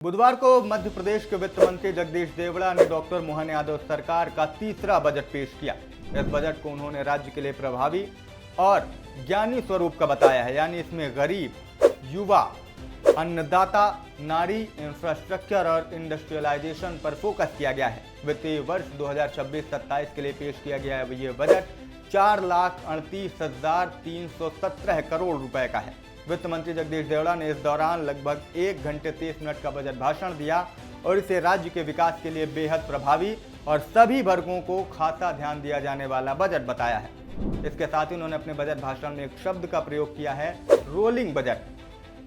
बुधवार को मध्य प्रदेश के वित्त मंत्री जगदीश देवड़ा ने डॉक्टर मोहन यादव सरकार का तीसरा बजट पेश किया। इस बजट को उन्होंने राज्य के लिए प्रभावी और ज्ञानी स्वरूप का बताया है, यानी इसमें गरीब, युवा, अन्नदाता, नारी, इंफ्रास्ट्रक्चर और इंडस्ट्रियलाइजेशन पर फोकस किया गया है। वित्तीय वर्ष 2026-27 के लिए पेश किया गया है ये बजट 4,38,317 करोड़ रुपए का है। वित्त मंत्री जगदीश देवड़ा ने इस दौरान लगभग 1 घंटे 30 मिनट का बजट भाषण दिया और इसे राज्य के विकास के लिए बेहद प्रभावी और सभी वर्गों को खासा ध्यान दिया जाने वाला बजट बताया है। इसके साथ ही उन्होंने अपने बजट भाषण में एक शब्द का प्रयोग किया है, रोलिंग बजट,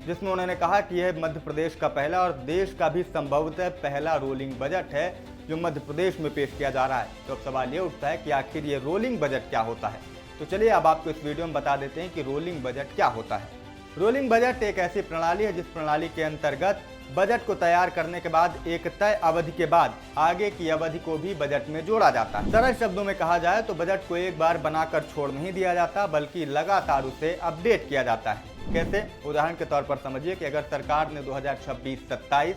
जिसमें उन्होंने कहा कि यह मध्य प्रदेश का पहला और देश का भी संभवतः पहला रोलिंग बजट है जो मध्य प्रदेश में पेश किया जा रहा है। तो अब सवाल ये उठता है कि आखिर ये रोलिंग बजट क्या होता है। तो चलिए अब आपको इस वीडियो में बता देते हैं कि रोलिंग बजट क्या होता है। रोलिंग बजट एक ऐसी प्रणाली है जिस प्रणाली के अंतर्गत बजट को तैयार करने के बाद एक तय अवधि के बाद आगे की अवधि को भी बजट में जोड़ा जाता है। सरल शब्दों में कहा जाए तो बजट को एक बार बनाकर छोड़ नहीं दिया जाता, बल्कि लगातार उसे अपडेट किया जाता है। कैसे? उदाहरण के तौर पर समझिए कि अगर सरकार ने 2026-27,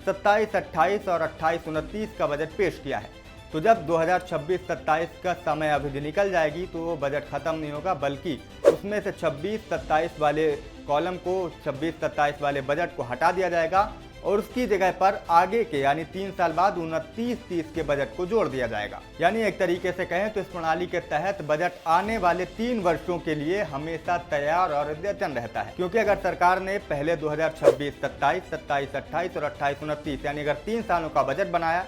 27-28 और 28-29 का बजट पेश किया है, तो जब 2026-27 का समय अवधि निकल जाएगी तो वो बजट खत्म नहीं होगा, बल्कि उसमें से 26-27 वाले कॉलम को 26-27 वाले बजट को हटा दिया जाएगा और उसकी जगह पर आगे के यानी 3 साल बाद 29-30 के बजट को जोड़ दिया जाएगा। यानी एक तरीके से कहें तो इस प्रणाली के तहत बजट आने वाले 3 वर्षों के लिए हमेशा तैयार और अद्यतन रहता है। क्योंकि अगर सरकार ने पहले 2026-27, 27-28 और 28-29 यानी अगर 3 सालों का बजट बनाया,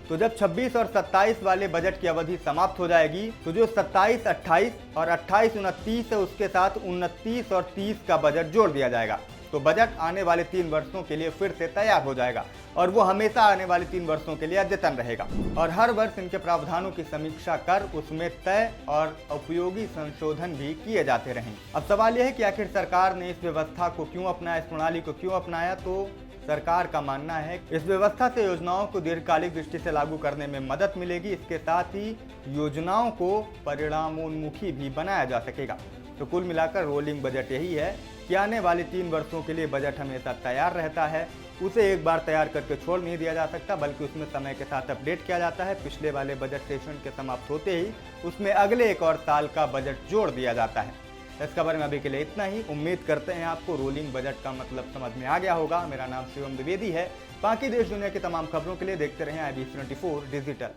तो जब 26 और 27 वाले बजट की अवधि समाप्त हो जाएगी तो जो 27-28 और 28-29 है उसके साथ 29 और 30 का बजट जोड़ दिया जाएगा। तो बजट आने वाले 3 वर्षों के लिए फिर से तैयार हो जाएगा और वो हमेशा आने वाले 3 वर्षों के लिए अद्यतन रहेगा और हर वर्ष इनके प्रावधानों की समीक्षा कर उसमें तय और उपयोगी संशोधन भी किए जाते रहेंगे। अब सवाल यह है कि आखिर सरकार ने इस व्यवस्था को क्यों अपनाया, इस प्रणाली को क्यों अपनाया। तो सरकार का मानना है इस व्यवस्था से योजनाओं को दीर्घकालिक दृष्टि से लागू करने में मदद मिलेगी। इसके साथ ही योजनाओं को परिणामोन्मुखी भी बनाया जा सकेगा। तो कुल मिलाकर रोलिंग बजट यही है कि आने वाले 3 वर्षों के लिए बजट हमेशा तैयार रहता है, उसे एक बार तैयार करके छोड़ नहीं दिया जा सकता, बल्कि उसमें समय के साथ अपडेट किया जाता है। पिछले वाले बजट सेशन के समाप्त होते ही उसमें अगले एक और साल का बजट जोड़ दिया जाता है। इस खबर में अभी के लिए इतना ही। उम्मीद करते हैं आपको रोलिंग बजट का मतलब समझ में आ गया होगा। मेरा नाम शिवम द्विवेदी है। बाकी देश दुनिया की तमाम खबरों के लिए देखते रहें IBC 24 डिजिटल।